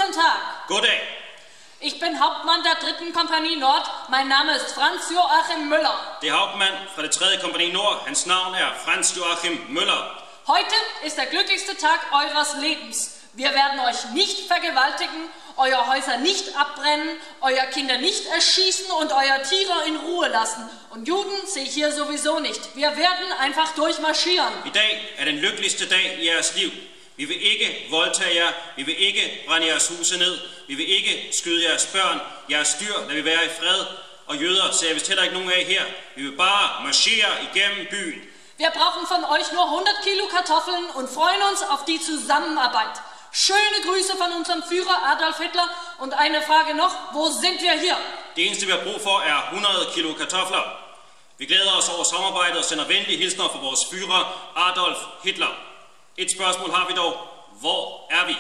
Guten Tag. Goddag. Ich bin Hauptmann der 3. Kompanie Nord. Mein Name ist Franz Joachim Müller. Det er Hauptmann fra det 3. kompagni Nord. Hans navn er Franz Joachim Müller. Heute ist der glücklichste Tag eures Lebens. Wir werden euch nicht vergewaltigen, eure Häuser nicht abbrennen, euer Kinder nicht erschießen und euer Tiere in Ruhe lassen. Und Juden sehe ich hier sowieso nicht. Wir werden einfach durchmarschieren. I dag er den lykkeligste dag i jeres liv. Vi vil ikke voldtage jer, vi vil ikke brænde jeres huse ned, vi vil ikke skyde jeres børn, jeres dyr, lad vi være i fred, og jøder ser jeg vist heller ikke nogen af her. Vi vil bare marchere igennem byen. Wir brauchen von euch nur 100 Kilo Kartoffeln und freuen uns auf die Zusammenarbeit. Schöne Grüße von unserem Führer Adolf Hitler und eine Frage noch, wo sind wir hier? Det eneste vi har brug for er 100 kilo kartofler. Vi glæder os over samarbejdet og sender venlige hilsner fra vores Führer Adolf Hitler. Et spørgsmål har vi dog. Hvor er vi?